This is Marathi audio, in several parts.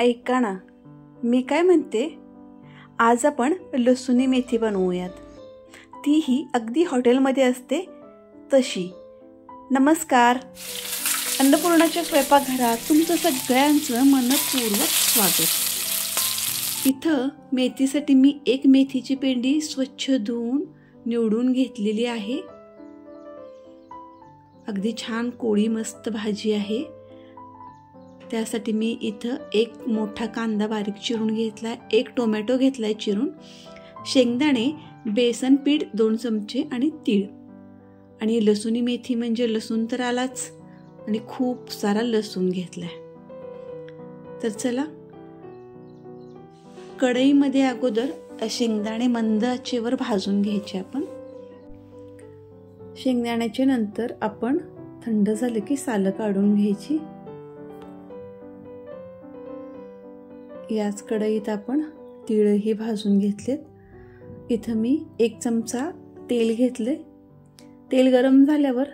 ऐका ना, मी काय म्हणते, आज आपण लसुणी मेथी बनवूयात, तीही अगदी हॉटेलमध्ये असते तशी. नमस्कार, अन्नपूर्णाच्या स्वयंपाकघरात तुमचं सगळ्यांचं मनपूर्वक स्वागत. इथं मेथीसाठी मी एक मेथीची पेंडी स्वच्छ धुवून निवडून घेतलेली आहे. अगदी छान कोळी मस्त भाजी आहे. त्यासाठी मी इथं एक मोठा कांदा बारीक चिरून घेतला, एक टोमॅटो घेतलाय चिरून, शेंगदाणे, बेसन पीठ 2 चमचे आणि तीळ. आणि लसुणी मेथी म्हणजे लसूण तर आलाच, आणि खूप सारा लसूण घेतलाय. तर चला, कढईमध्ये अगोदर शेंगदाणे मंद आचेवर भाजून घ्यायचे आपण. शेंगदाण्याचे नंतर आपण थंड झाले की सालं काढून घ्यायची. याच कढईत आपण तीळही भाजून घेतलेत. इथं मी 1 चमचा तेल घेतले. तेल गरम झाल्यावर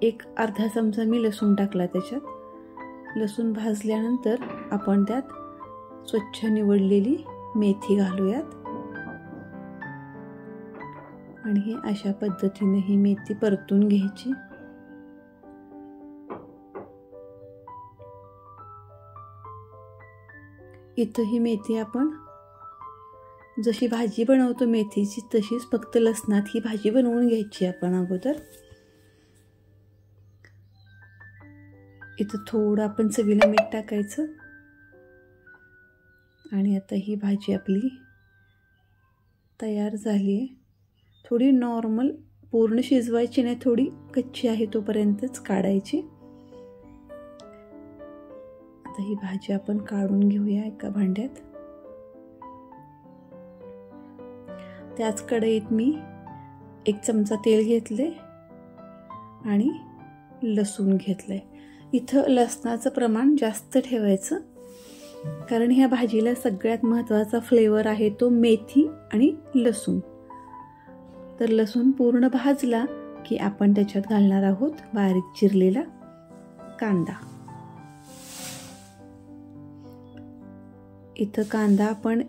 एक अर्धा चमचा मी लसूण टाकला त्याच्यात. लसूण भाजल्यानंतर आपण त्यात स्वच्छ निवडलेली मेथी घालूयात आणि हे अशा पद्धतीने ही मेथी परतून घ्यायची. इथं ही मेथी आपण जशी भाजी बनवतो मेथीची तशीच, फक्त लसणात ही भाजी बनवून घ्यायची आपण अगोदर. इथं थोडं आपण चवीला मीठ टाकायचं. आणि आता ही भाजी आपली तयार झाली आहे. थोडी नॉर्मल, पूर्ण शिजवायची नाही, थोडी कच्ची आहे तोपर्यंतच काढायची. आता ही भाजी आपण काढून घेऊया एका भांड्यात. त्याच कढईत मी 1 चमचा तेल घेतले आणि लसूण घेतलंय. इथं लसणाचं प्रमाण जास्त ठेवायचं, कारण ह्या भाजीला सगळ्यात महत्त्वाचा फ्लेवर आहे तो मेथी आणि लसूण. तर लसूण पूर्ण भाजला की आपण त्याच्यात घालणार आहोत बारीक चिरलेला कांदा. इथं कांदा आपण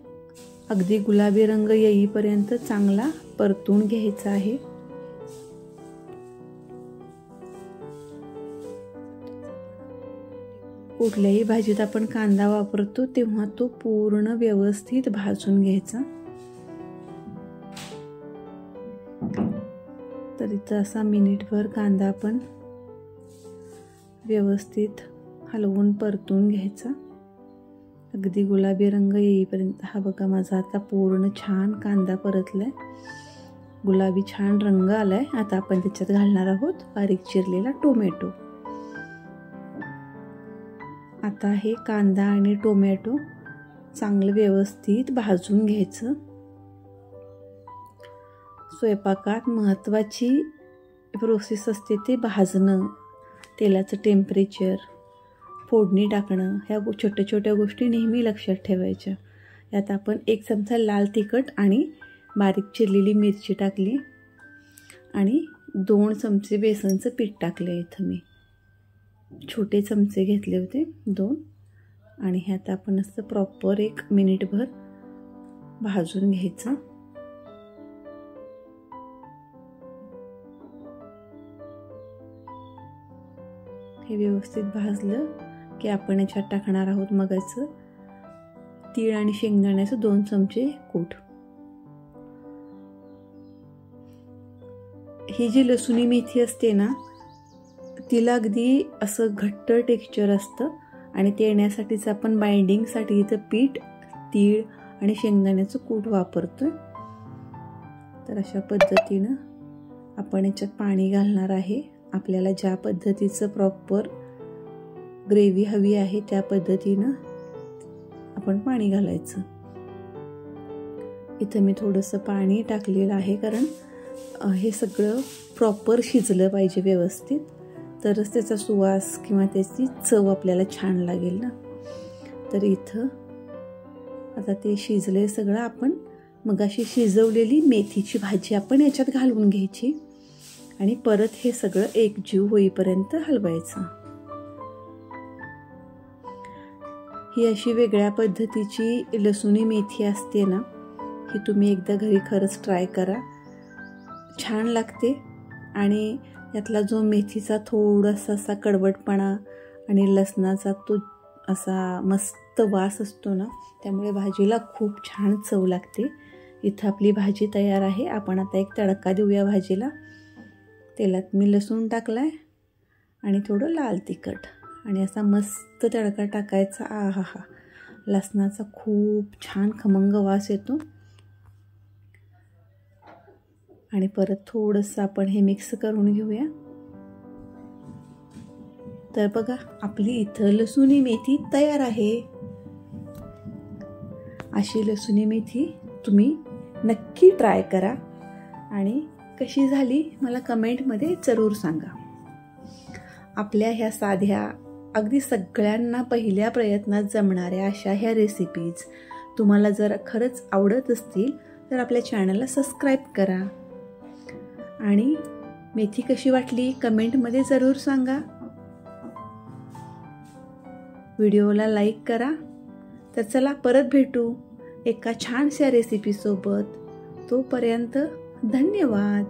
अगदी गुलाबी रंग येईपर्यंत चांगला परतून घ्यायचा आहे. कुठल्याही भाजीत आपण कांदा वापरतो तेव्हा तो पूर्ण व्यवस्थित भाजून घ्यायचा. तर इथं असा मिनिटभर कांदा आपण व्यवस्थित हलवून परतून घ्यायचा अगदी गुलाबी रंग येईपर्यंत. हा बघा, माझा आता पूर्ण छान कांदा परतलाय, गुलाबी छान रंग आलाय. आता आपण त्याच्यात घालणार आहोत बारीक चिरलेला टोमॅटो. आता हे कांदा आणि टोमॅटो चांगलं व्यवस्थित भाजून घ्यायचं. स्वयंपाकात महत्त्वाची प्रोसेस असते ते भाजणं, तेलाचं टेम्परेचर, फोडणी टाकणं, ह्या छोट्या छोट्या गोष्टी नेहमी लक्षात ठेवायच्या. यात आपण 1 चमचा लाल तिखट आणि बारीक चिरलेली मिरची टाकली आणि 2 चमचे बेसनचं पीठ टाकले. इथं मी छोटे चमचे घेतले होते 2, आणि ह्यात आपण असं प्रॉपर 1 मिनिटभर भाजून घ्यायचं. हे व्यवस्थित भाजलं की आपण याच्यात टाकणार आहोत मगाचं तीळ आणि शेंगदाण्याचं 2 चमचे कूट. ही जी लसुणी मेथी असते ना, तिला अगदी असं घट्ट टेक्स्चर असतं, आणि ते येण्यासाठीच आपण बाइंडिंगसाठी इथं पीठ, तीळ आणि शेंगदाण्याचं कूट वापरतोय. तर अशा पद्धतीनं आपण याच्यात पाणी घालणार आहे. आपल्याला ज्या पद्धतीचं प्रॉपर ग्रेव्ही हवी आहे त्या पद्धतीनं आपण पाणी घालायचं. इथं मी थोडंसं पाणी टाकलेलं आहे, कारण हे सगळं प्रॉपर शिजलं पाहिजे व्यवस्थित, तरच त्याचा सुवास किंवा त्याची चव आपल्याला छान लागेल ना. तर इथं आता ते शिजले सगळं. आपण मगाशी शिजवलेली मेथीची भाजी आपण याच्यात घालून घ्यायची आणि परत हे सगळं एकजीव होईपर्यंत हलवायचं. ही अशी वेगळ्या पद्धतीची लसुणी मेथी असते ना, ही तुम्ही एकदा घरी खरंच ट्राय करा, छान लागते. आणि यातला जो मेथीचा थोडासा असा कडवटपणा आणि लसणाचा तो असा मस्त वास असतो ना, त्यामुळे भाजीला खूप छान चव लागते. इथं आपली भाजी तयार आहे. आपण आता एक तडका देऊया भाजीला. तेलात मी लसूण टाकला आहे आणि थोडं लाल तिखट आणि असा मस्त तडका टाकायचा. आहा हा, लसणाचा खूप छान खमंग वास येतो. आणि परत थोडंसं आपण हे मिक्स करून घेऊया. तर बघा, आपली इथं लसुणी मेथी तयार आहे. अशी लसुणी मेथी तुम्ही नक्की ट्राय करा आणि कशी झाली मला कमेंटमध्ये जरूर सांगा. आपल्या ह्या साध्या, अगदी सगळ्यांना पहिल्या प्रयत्नात जमणाऱ्या अशा ह्या रेसिपीज तुम्हाला जर खरंच आवडत असतील तर आपल्या चॅनलला सबस्क्राईब करा आणि मेथी कशी वाटली कमेंटमध्ये जरूर सांगा. व्हिडिओला लाईक करा. तर चला परत भेटू एका छानशा रेसिपीसोबत. तोपर्यंत धन्यवाद.